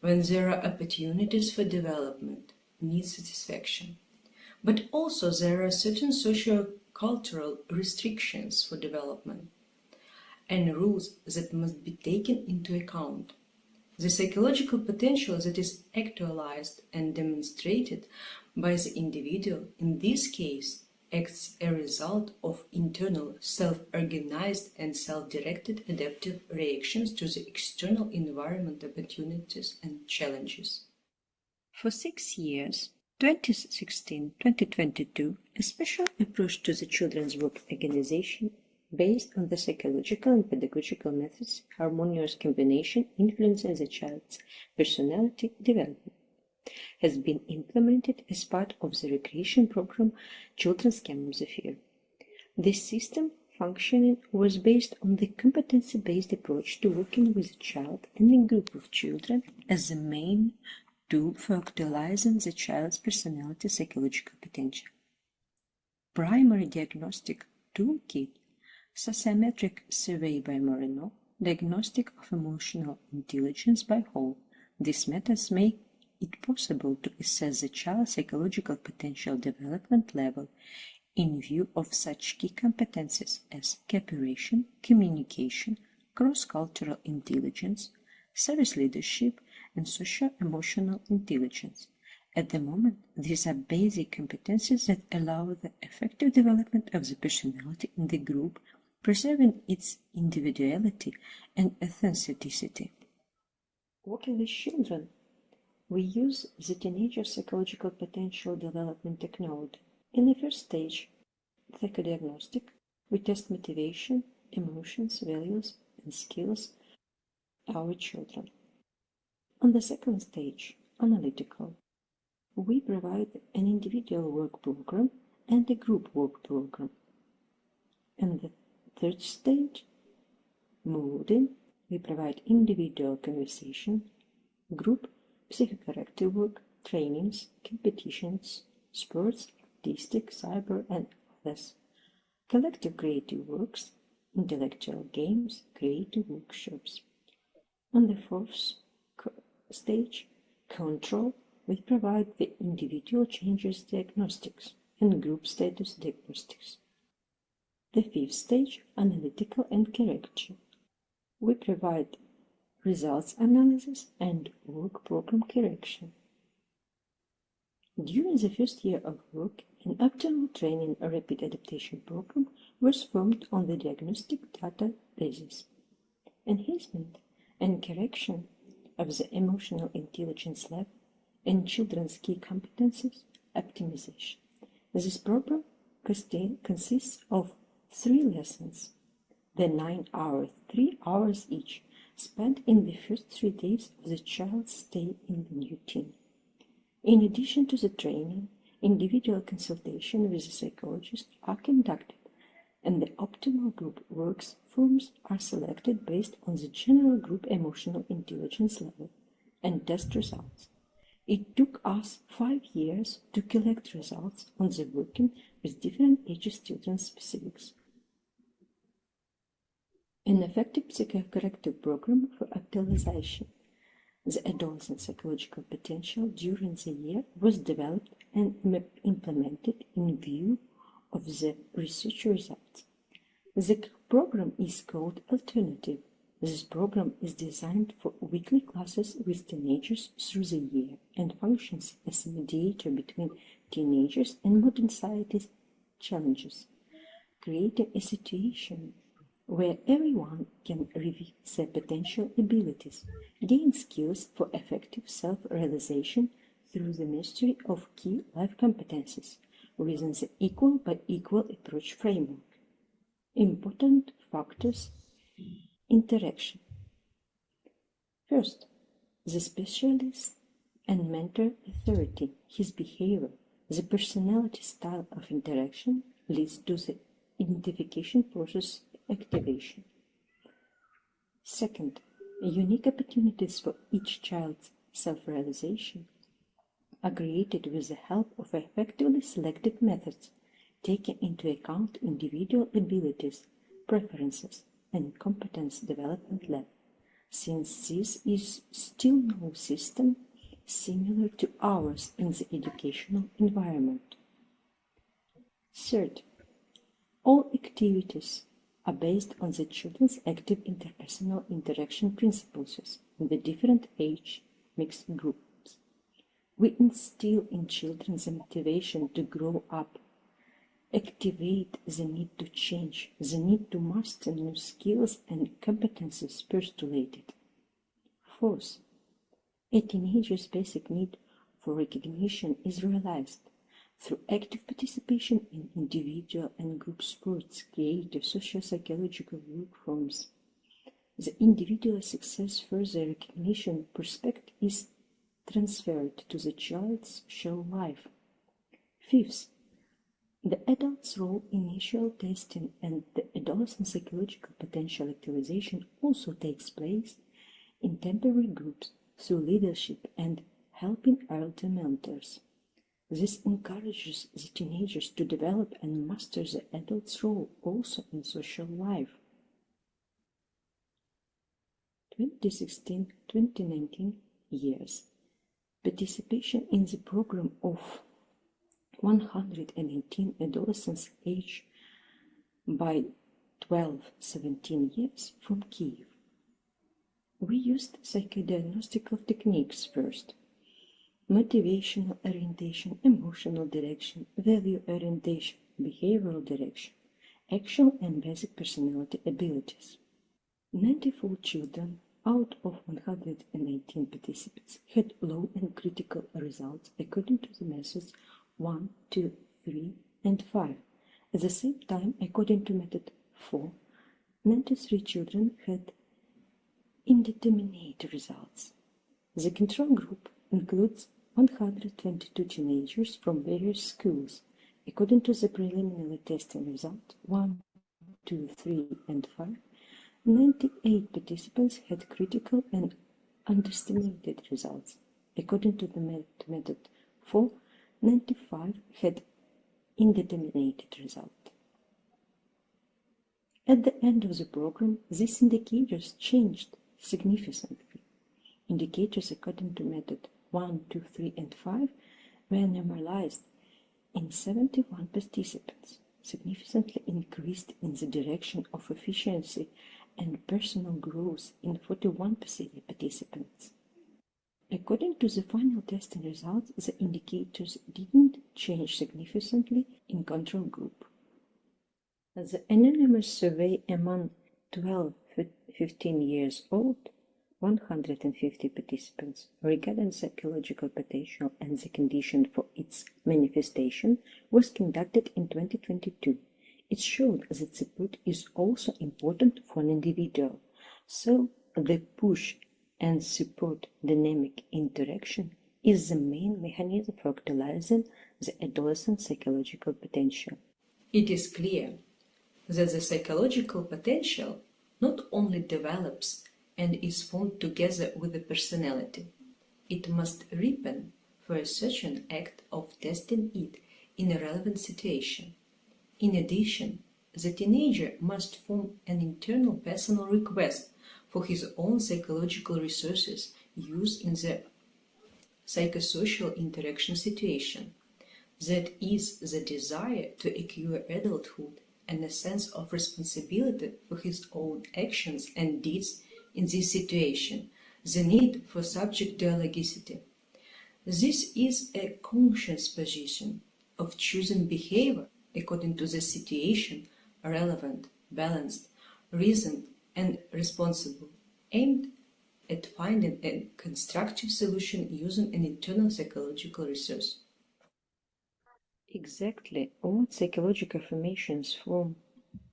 when there are opportunities for development, need satisfaction. But also there are certain socio-cultural restrictions for development and rules that must be taken into account. The psychological potential that is actualized and demonstrated by the individual in this case acts as a result of internal self-organized and self-directed adaptive reactions to the external environment opportunities and challenges. For 6 years, 2016-2022, a special approach to the children's work organization based on the psychological and pedagogical methods harmonious combination influencing the child's personality development has been implemented as part of the recreation program Children's Camp Zephyr. This system functioning was based on the competency-based approach to working with a child and a group of children as the main tool for actualizing the child's personality psychological potential. Primary diagnostic toolkit, sociometric survey by Moreno, diagnostic of emotional intelligence by Hall. These methods make it possible to assess the child's psychological potential development level in view of such key competencies as cooperation, communication, cross-cultural intelligence, service leadership, and socio-emotional intelligence. At the moment, these are basic competencies that allow the effective development of the personality in the group, preserving its individuality and authenticity. Working with children, we use the teenager psychological potential development technology. In the first stage, psychodiagnostic, we test motivation, emotions, values, and skills of our children. On the second stage, analytical, we provide an individual work program and a group work program. In the third stage, molding, we provide individual conversation, group psychocorrective work, trainings, competitions, sports, artistic, cyber, and others. Collective creative works, intellectual games, creative workshops. On the fourth stage, control, we provide the individual changes diagnostics and group status diagnostics. The fifth stage, analytical and correction. We provide results analysis and work program correction. During the first year of work, an optimal training or rapid adaptation program was formed on the diagnostic data basis. Enhancement and correction of the emotional intelligence level and children's key competencies optimization. This program consists of 3 lessons, the 9 hours, 3 hours each, spent in the first 3 days of the child's stay in the new team. In addition to the training, individual consultation with the psychologist are conducted, and the optimal group works forms are selected based on the general group emotional intelligence level and test results. It took us 5 years to collect results on the working with different ages children's specifics. An effective psychocorrective program for actualization. The adolescent psychological potential during the year was developed and implemented in view of the research results. The program is called Alternative. This program is designed for weekly classes with teenagers through the year and functions as a mediator between teenagers and modern society's challenges, creating a situation where everyone can reveal their potential abilities, gain skills for effective self-realization through the mastery of key life competencies within the equal by equal approach framework. Important factors: interaction. First, the specialist and mentor authority, his behavior, the personality style of interaction leads to the identification process activation. Second, unique opportunities for each child's self-realization are created with the help of effectively selected methods, taking into account individual abilities, preferences, and competence development level. since this is still no system similar to ours in the educational environment. Third, all activities are based on the children's active interpersonal interaction principles in the different age mixed groups. We instill in children the motivation to grow up, activate the need to change, the need to master new skills and competencies postulated. Fourth, a teenager's basic need for recognition is realized through active participation in individual and group sports, creative socio-psychological work forms. The individual success further recognition prospect is transferred to the child's social life. Fifth, the adult's role in initial testing and the adolescent psychological potential actualization also takes place in temporary groups through leadership and helping elder mentors. This encourages the teenagers to develop and master the adult's role also in social life. 2016-2019 years. Participation in the program of 118 adolescents aged by 12-17 years from Kyiv. We used psychodiagnostical techniques first: motivational orientation, emotional direction, value orientation, behavioral direction, action and basic personality abilities. 94 children out of 118 participants had low and critical results according to the methods 1, 2, 3, and 5. At the same time, according to method 4, 93 children had indeterminate results. The control group includes 122 teenagers from various schools. According to the preliminary testing result 1, 2, 3, and 5, 98 participants had critical and underestimated results. According to the method 4, 95 had indeterminate result. At the end of the program, these indicators changed significantly. Indicators according to method 1, 2, 3, and 5 were normalized in 71 participants, significantly increased in the direction of efficiency and personal growth in 41 participants. According to the final testing results, the indicators didn't change significantly in control group. The anonymous survey among 12-15 years old, 150 participants, regarding psychological potential and the condition for its manifestation, was conducted in 2022. It showed that support is also important for an individual, so the push and support dynamic interaction is the main mechanism for actualizing the adolescent psychological potential. It is clear that the psychological potential not only develops and is formed together with the personality, it must ripen for a certain act of testing it in a relevant situation. In addition, the teenager must form an internal personal request for his own psychological resources used in the psychosocial interaction situation. That is the desire to acquire adulthood and a sense of responsibility for his own actions and deeds in this situation, the need for subject dialogicity. This is a conscious position of choosing behavior according to the situation, relevant, balanced, reasoned, and responsible, aimed at finding a constructive solution using an internal psychological resource. Exactly what psychological formations form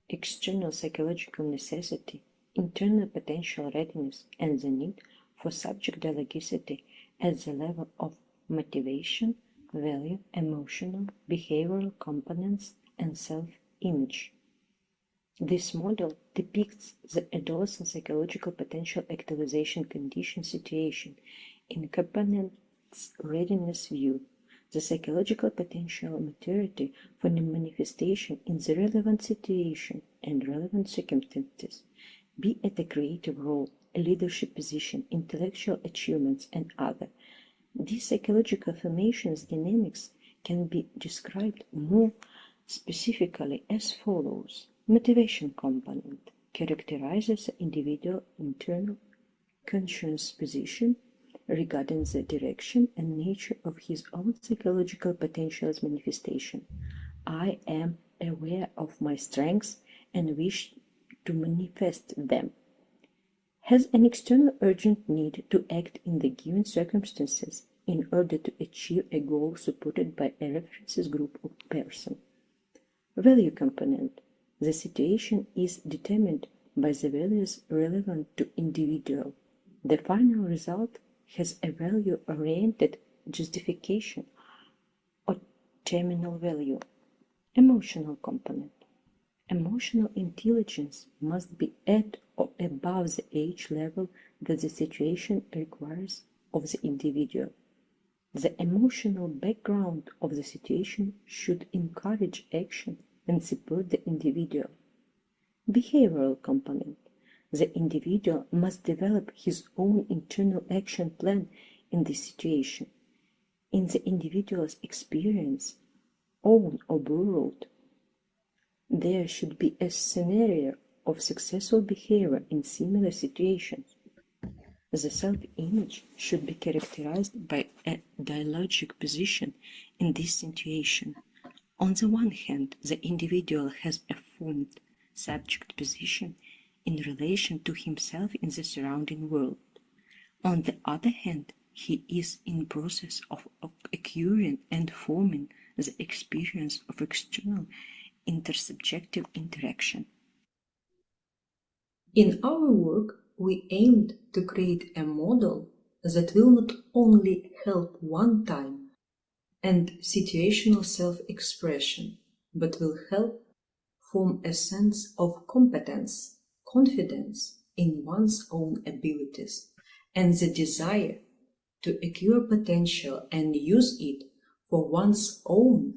external psychological necessity, internal potential readiness, and the need for subject dialogicity at the level of motivation, value, emotional, behavioral components, and self-image. This model depicts the adolescent psychological potential actualization condition situation in components readiness view, the psychological potential maturity for the manifestation in the relevant situation and relevant circumstances, be it a creative role, a leadership position, intellectual achievements, and other. These psychological formations dynamics can be described more specifically as follows. Motivation component characterizes the individual internal conscious position regarding the direction and nature of his own psychological potential's manifestation. I am aware of my strengths and wish to manifest them. Has an external urgent need to act in the given circumstances in order to achieve a goal supported by a reference group of persons. Value component. The situation is determined by the values relevant to individual. The final result has a value-oriented justification or terminal value. Emotional component. Emotional intelligence must be at or above the age level that the situation requires of the individual. The emotional background of the situation should encourage action and support the individual. Behavioral component. The individual must develop his own internal action plan in this situation. In the individual's experience, own or borrowed, there should be a scenario of successful behavior in similar situations. The self-image should be characterized by a dialogic position in this situation. On the one hand, the individual has a formed subject position in relation to himself in the surrounding world. On the other hand, he is in process of acquiring and forming the experience of external intersubjective interaction. In our work, we aimed to create a model that will not only help one-time and situational self-expression, but will help form a sense of competence, confidence in one's own abilities, and the desire to acquire potential and use it for one's own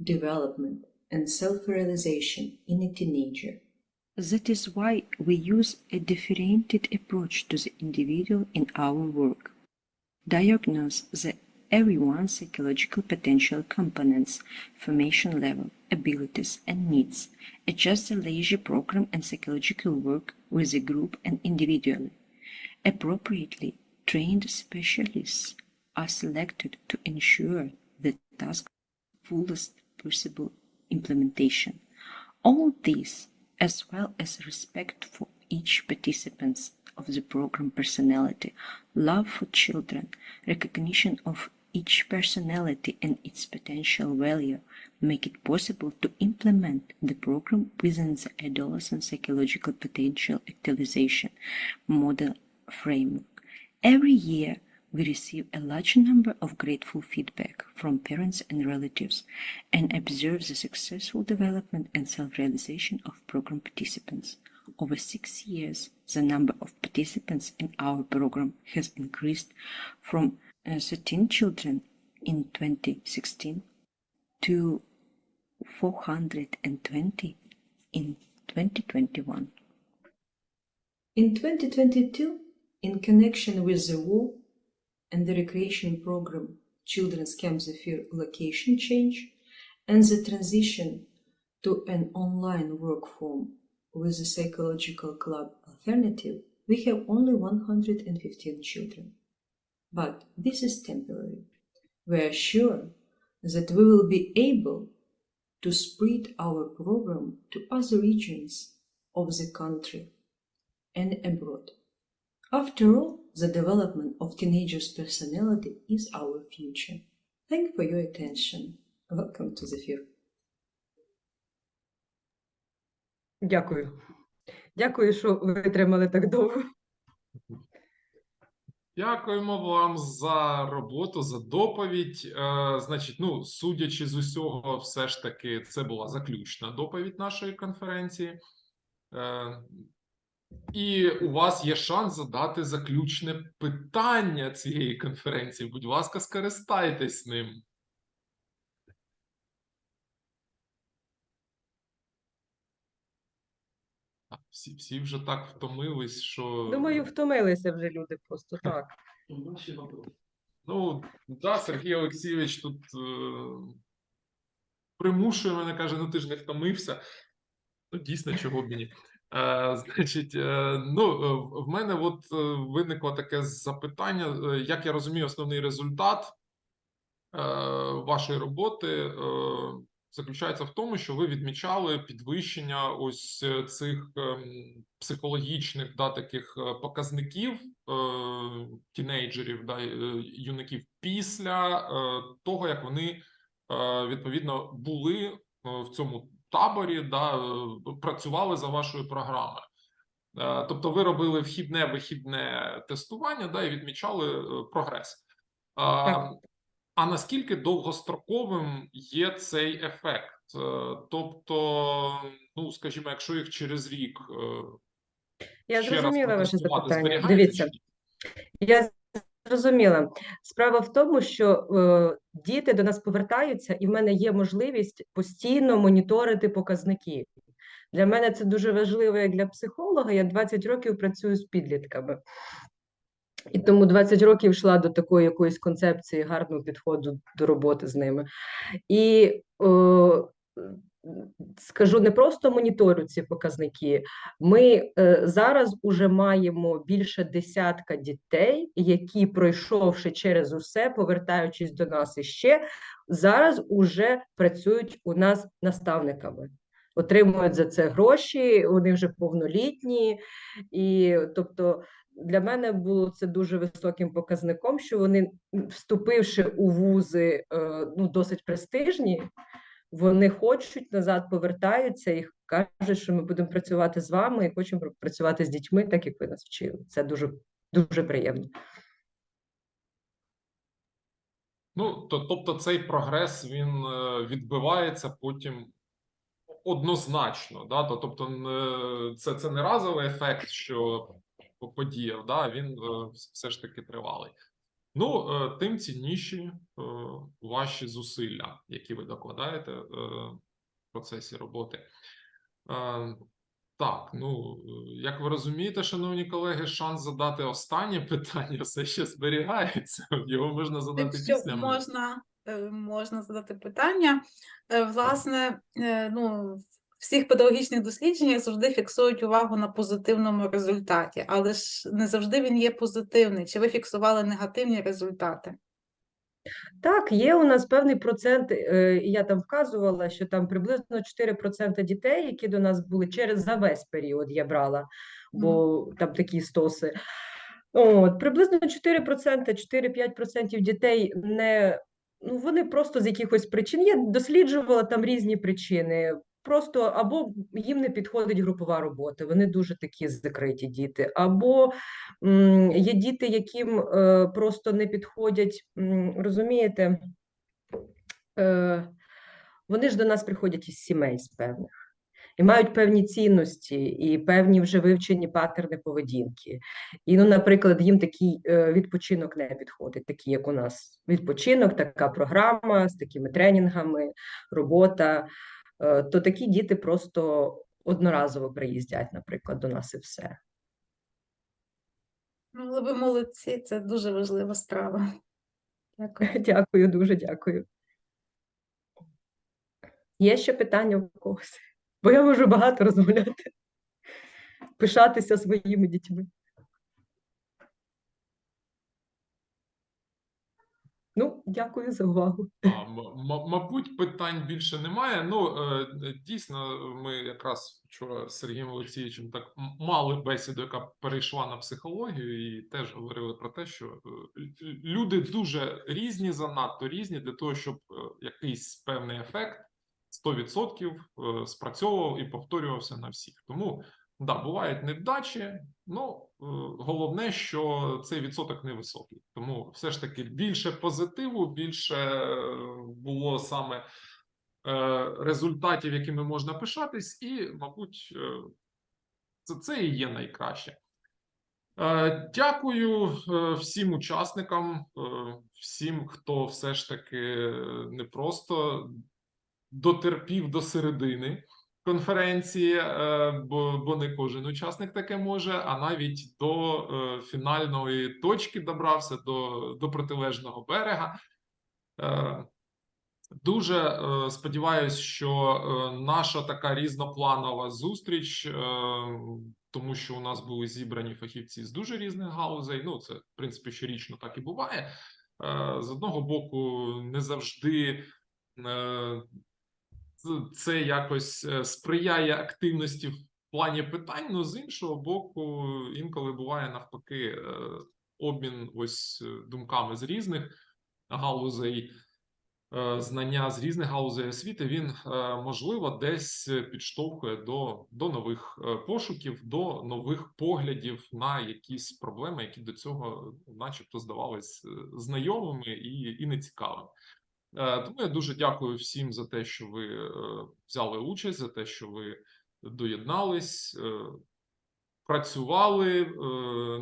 development and self-realization in a teenager. That is why we use a differentiated approach to the individual in our work. Diagnose everyone's psychological potential components, formation level, abilities, and needs. Adjust the leisure program and psychological work with the group and individually. Appropriately trained specialists are selected to ensure the task's fullest possible implementation. All this, as well as respect for each participant of the program personality, love for children, recognition of each personality and its potential value, make it possible to implement the program within the adolescent psychological potential actualization model framework. Every year, we receive a large number of grateful feedback from parents and relatives and observe the successful development and self-realization of program participants. Over 6 years, the number of participants in our program has increased from 13 children in 2016 to 420 in 2021. In 2022, in connection with the war and the recreation program Children's Camp Zephyr location change and the transition to an online work form with the psychological club alternative, we have only 115 children. But this is temporary. We are sure that we will be able to spread our program to other regions of the country and abroad. After all, the development of teenagers' personality is our future. Thank you for your attention. Welcome to Zephyr. Дякую. Дякую, що витримали так довго. Дякуємо вам за роботу, за доповідь. Значить, судячи з усього, все ж таки, це була заключна доповідь нашої конференції. І у вас є шанс задати заключне питання цієї конференції. Будь ласка, скористайтесь ним. всі вже так втомились, що... Думаю, втомилися вже люди просто так. Ну, да, Сергій Олексійович тут примушує мене, каже, ну ти ж не втомився. Ну, дійсно, чого б мені. Значить, в мене от виникло таке запитання. Як я розумію, основний результат вашої роботи заключається в тому, що ви відмічали підвищення ось цих психологічних, да, таких показників тінейджерів, да, юнаків після того, як вони відповідно були в цьому таборі, да, працювали за вашою програмою. Тобто ви робили вхідне-вихідне тестування, да, і відмічали прогрес. Так. А наскільки довгостроковим є цей ефект? Тобто, ну, скажімо, якщо їх через рік Я ще раз зрозуміла ваше протестувати, запитання. зберігається Дивіться, чи ні? я зрозуміла. Справа в тому, що діти до нас повертаються, і в мене є можливість постійно моніторити показники. Для мене це дуже важливо як для психолога. Я 20 років працюю з підлітками. І тому 20 років йшла до такої якоїсь концепції гарного підходу до роботи з ними. І скажу, не просто моніторю ці показники. Ми зараз уже маємо більше десятка дітей, які, пройшовши через усе, повертаючись до нас іще, зараз уже працюють у нас наставниками. Отримують за це гроші, вони вже повнолітні, і тобто для мене було це дуже високим показником, що вони, вступивши у вузи ну, досить престижні, вони хочуть назад, повертаються і кажуть, що ми будемо працювати з вами і хочемо працювати з дітьми, так як ви нас вчили. Це дуже, дуже приємно. Ну, тобто цей прогрес, він відбивається потім однозначно, да? Тобто це не разовий ефект, що подіяв, да? Він все ж таки тривалий. Ну, тим цінніші ваші зусилля, які ви докладаєте в процесі роботи. Так, ну, як ви розумієте, шановні колеги, шанс задати останнє питання все ще зберігається. Його можна задати Якщо після мене. можна задати питання. Власне, ну, в всіх педагогічних дослідженнях завжди фіксують увагу на позитивному результаті, але ж не завжди він є позитивний. Чи ви фіксували негативні результати? Так, є у нас певний процент, і я там вказувала, що там приблизно 4% дітей, які до нас були за весь період я брала, бо там такі стоси. От, приблизно 4%, 4-5% дітей не, ну, вони просто з якихось причин, я досліджувала там різні причини, просто або їм не підходить групова робота, вони дуже такі закриті діти, або є діти, яким просто не підходять, розумієте, вони ж до нас приходять із сімей з певних. І мають певні цінності, і певні вже вивчені паттерни поведінки. І, ну, наприклад, їм такий відпочинок не підходить, такий, як у нас відпочинок, така програма з такими тренінгами, робота. То такі діти просто одноразово приїздять, наприклад, до нас і все. Ну, але ви молодці, це дуже важлива справа. Дякую. Дякую, дуже дякую. Є ще питання у когось? Бо я можу багато розмовляти, пишатися своїми дітьми. Ну, дякую за увагу. Мабуть, питань більше немає. Ну, дійсно, ми якраз вчора з Сергієм Олексійовичем так мали бесіду, яка перейшла на психологію, і теж говорили про те, що люди дуже різні, занадто різні для того, щоб якийсь певний ефект 100% спрацьовував і повторювався на всіх. Тому, да, бувають невдачі, ну, головне, що цей відсоток невисокий. Тому все ж таки більше позитиву, більше було саме результатів, якими можна пишатись, і, мабуть, це і є найкраще. Дякую всім учасникам, всім, хто все ж таки не просто дотерпів до середини, конференції, бо не кожен учасник таке може, а навіть до фінальної точки добрався, до протилежного берега. Дуже сподіваюся, що наша така різнопланова зустріч, тому що у нас були зібрані фахівці з дуже різних галузей, ну це, в принципі, щорічно так і буває. З одного боку, не завжди це якось сприяє активності в плані питань, але з іншого боку, інколи буває навпаки обмін ось думками з різних галузей, знання з різних галузей освіти, він, можливо, десь підштовхує до нових пошуків, до нових поглядів на якісь проблеми, які до цього начебто здавались знайомими і нецікавими. Тому я дуже дякую всім за те, що ви взяли участь, за те, що ви доєднались, працювали,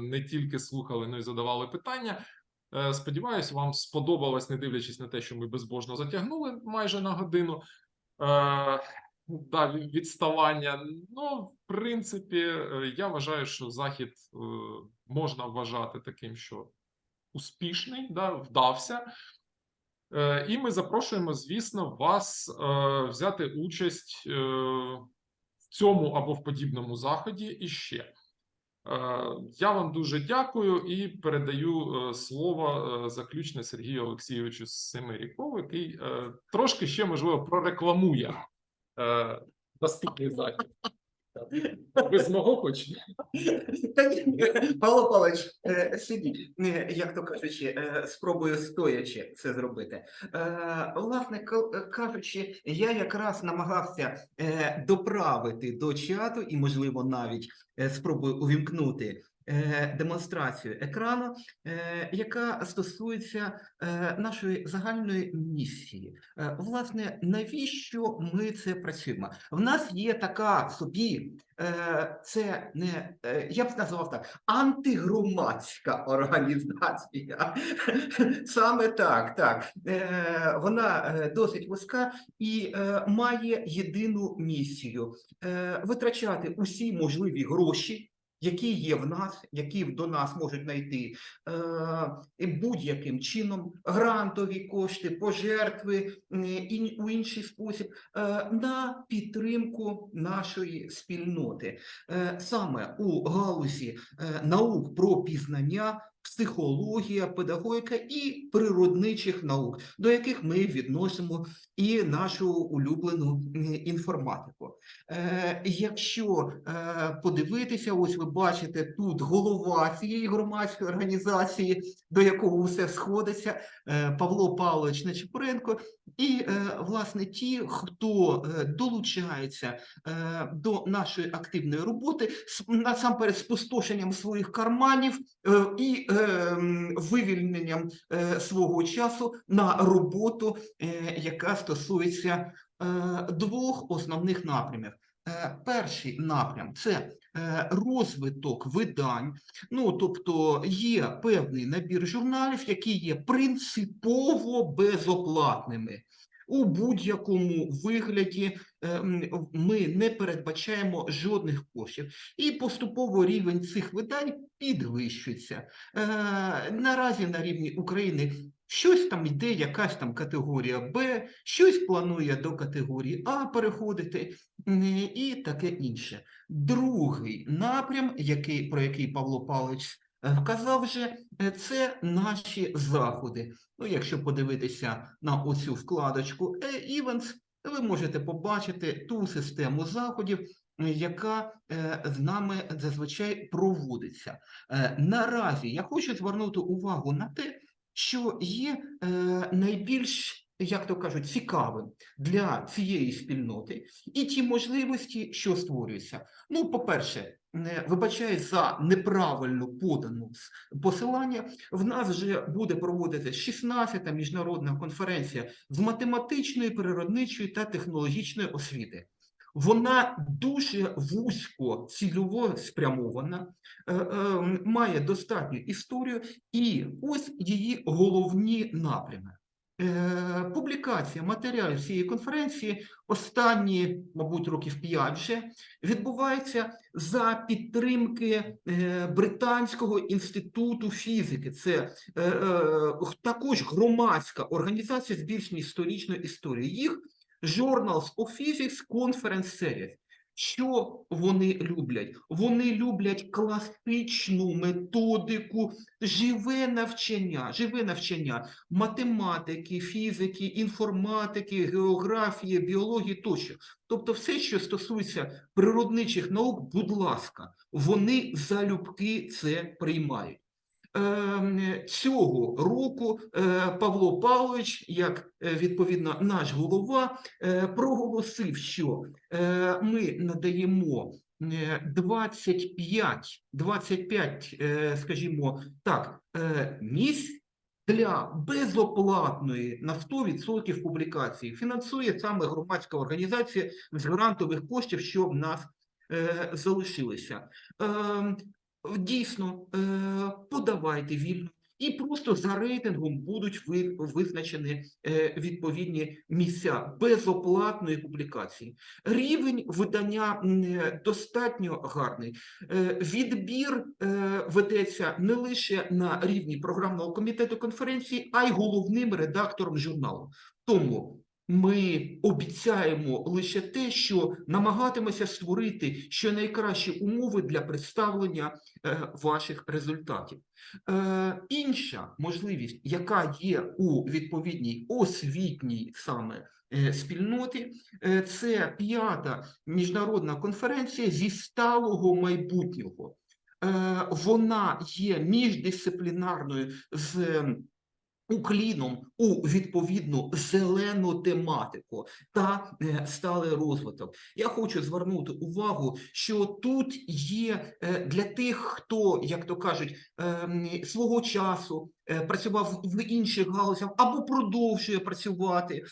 не тільки слухали, але й задавали питання. Сподіваюсь, вам сподобалось, не дивлячись на те, що ми безбожно затягнули майже на годину відставання. Ну, в принципі, я вважаю, що захід можна вважати таким, що успішний, вдався. І ми запрошуємо, звісно, вас взяти участь в цьому або в подібному заході іще. Я вам дуже дякую і передаю слово заключне Сергію Олексійовичу Семирікову, який трошки ще, можливо, прорекламує наступний захід. Без мого хоч? Павло Павлович, сидіть, як то кажучи, спробую стоячи це зробити. Власне кажучи, я якраз намагався доправити до чату і, можливо, навіть спробую увімкнути демонстрацію екрану, яка стосується нашої загальної місії. Власне, навіщо ми це працюємо? В нас є така собі, це не, я б назвав так, антигромадська організація. Саме так, так. Вона досить вузька і має єдину місію – витрачати усі можливі гроші, які є в нас, які до нас можуть знайти будь-яким чином, грантові кошти, пожертви, у інший спосіб, на підтримку нашої спільноти. Саме у галузі наук про пізнання, психологія, педагогіка і природничих наук, до яких ми відносимо і нашу улюблену інформатику. Якщо подивитися, ось ви бачите тут голова цієї громадської організації, до якого все сходиться, Павло Павлович Нечипоренко, і, власне, ті, хто долучається до нашої активної роботи, насамперед спустошенням своїх карманів і вивільненням свого часу на роботу, яка стосується двох основних напрямів. Перший напрям – це розвиток видань, ну, тобто є певний набір журналів, які є принципово безоплатними. У будь-якому вигляді ми не передбачаємо жодних коштів. І поступово рівень цих видань підвищується. Наразі на рівні України щось там йде, якась там категорія Б, щось планує до категорії А переходити і таке інше. Другий напрям, про який Павло Павлович вказав вже, це наші заходи. Ну, якщо подивитися на оцю вкладочку E-Events, ви можете побачити ту систему заходів, яка з нами зазвичай проводиться. Наразі я хочу звернути увагу на те, що є найбільш, як то кажуть, цікавим для цієї спільноти і ті можливості, що створюються. Ну, по-перше, вибачаюсь за неправильно подану посилання, в нас вже буде проводитися 16-та міжнародна конференція з математичної, природничої та технологічної освіти. Вона дуже вузько цільово спрямована, має достатню історію, і ось її головні напрями. публікація матеріалів цієї конференції останні, мабуть, років 5 вже відбувається за підтримки Британського інституту фізики. Це також громадська організація збільшення історичної історії. Їх Journals of Physics Conference Series. Що вони люблять? Вони люблять класичну методику, живе навчання математики, фізики, інформатики, географії, біології тощо. Тобто все, що стосується природничих наук, будь ласка, вони залюбки це приймають. Цього року Павло Павлович, як відповідно наш голова, проголосив, що ми надаємо 25, скажімо так, місць для безоплатної на 100% публікації. Фінансує саме громадська організація з грантових коштів, що в нас залишилися. Дійсно, подавайте вільно, і просто за рейтингом будуть визначені відповідні місця безоплатної публікації. Рівень видання достатньо гарний. Відбір ведеться не лише на рівні програмного комітету конференції, а й головним редактором журналу. Тому ми обіцяємо лише те, що намагатимемося створити щонайкращі умови для представлення ваших результатів. Інша можливість, яка є у відповідній освітній саме спільноті, це 5-та міжнародна конференція зі сталого майбутнього. Вона є міждисциплінарною з укліном у відповідну зелену тематику та сталий розвиток. Я хочу звернути увагу, що тут є для тих, хто, як то кажуть, свого часу працював в інших галузях або продовжує працювати,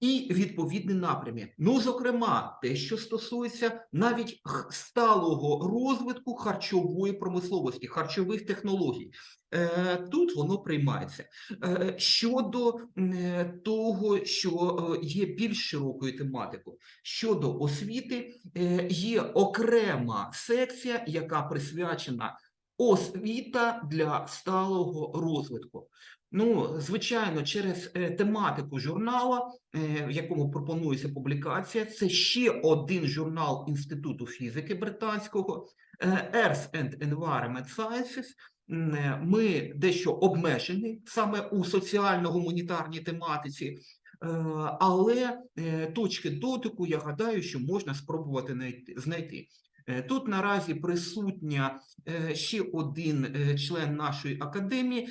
і відповідні напрямі. Ну, зокрема, те, що стосується навіть сталого розвитку харчової промисловості, харчових технологій. Тут воно приймається. Щодо того, що є більш широкою тематикою, щодо освіти, є окрема секція, яка присвячена освіта для сталого розвитку. Ну, звичайно, через тематику журнала, в якому пропонується публікація, це ще один журнал Інституту фізики британського, Earth and Environment Sciences. Ми дещо обмежені саме у соціально-гуманітарній тематиці, але точки дотику, я гадаю, що можна спробувати знайти. Тут наразі присутня ще один член нашої академії,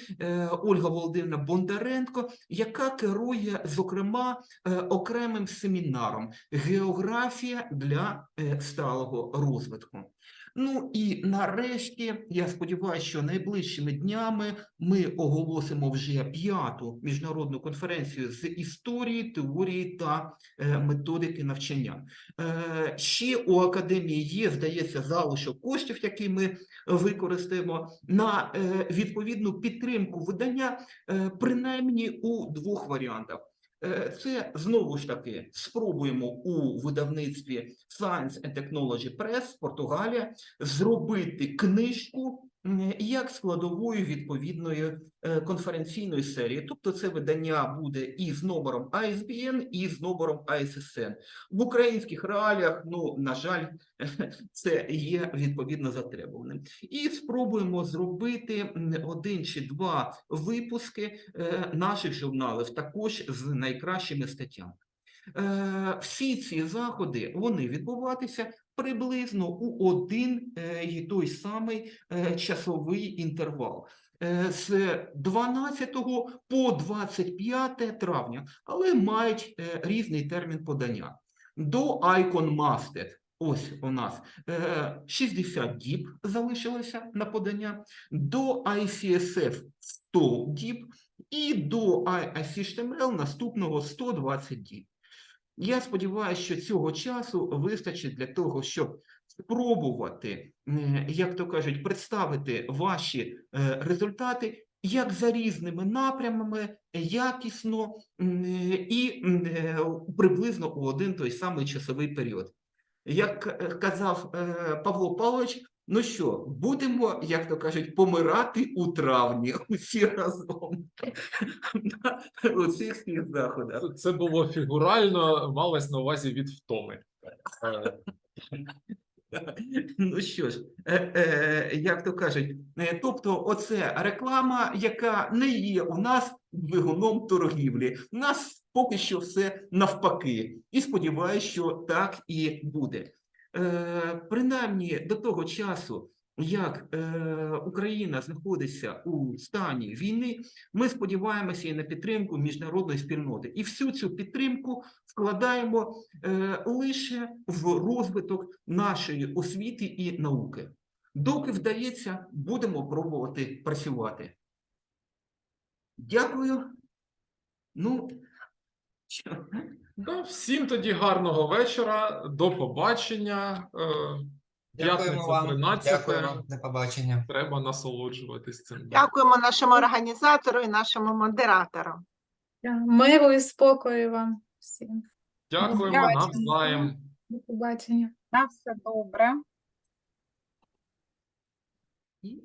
Ольга Володимирівна Бондаренко, яка керує, зокрема, окремим семінаром «Географія для сталого розвитку». Ну і нарешті, я сподіваюся, що найближчими днями ми оголосимо вже 5-ту міжнародну конференцію з історії, теорії та методики навчання. Ще у академії є, здається, залишок коштів, які ми використаємо на відповідну підтримку видання, принаймні у 2 варіантах. Це, знову ж таки, спробуємо у видавництві Science and Technology Press, Португалія, зробити книжку як складовою відповідної конференційної серії. Тобто це видання буде і з номером ISBN, і з номером ISSN. В українських реаліях, ну, на жаль, це є відповідно затребуваним. І спробуємо зробити 1 чи 2 випуски наших журналів, також з найкращими статтями. Всі ці заходи, вони відбуватися приблизно у один і той самий часовий інтервал. З 12 по 25 травня, але мають різний термін подання. До Icon Masted, ось у нас 60 діб залишилося на подання, до ICSF 100 діб і до ICHTML наступного 120 діб. Я сподіваюся, що цього часу вистачить для того, щоб спробувати, як то кажуть, представити ваші результати як за різними напрямами, якісно і приблизно у один той самий часовий період. Як казав Павло Павлович, ну що, будемо, як то кажуть, помирати у травні усі разом у цих всіх заходах. Це було фігурально, малось на увазі від втоми. Ну що ж, як то кажуть, тобто оце реклама, яка не є у нас двигуном торгівлі. У нас поки що все навпаки. І сподіваюся, що так і буде. Принаймні до того часу, як Україна знаходиться у стані війни, ми сподіваємося і на підтримку міжнародної спільноти. І всю цю підтримку вкладаємо лише в розвиток нашої освіти і науки. Доки вдається, будемо пробувати працювати. Дякую. Ну, що? Да, всім тоді гарного вечора, до побачення. Дякуємо П'ятниця вам. 13. Дякуємо. До побачення. Треба насолоджуватись цим. Дякуємо нашому організатору і нашому модератору. Миру і спокою вам всім. Дякуємо побачення. навзаєм. До побачення. На все добре. І,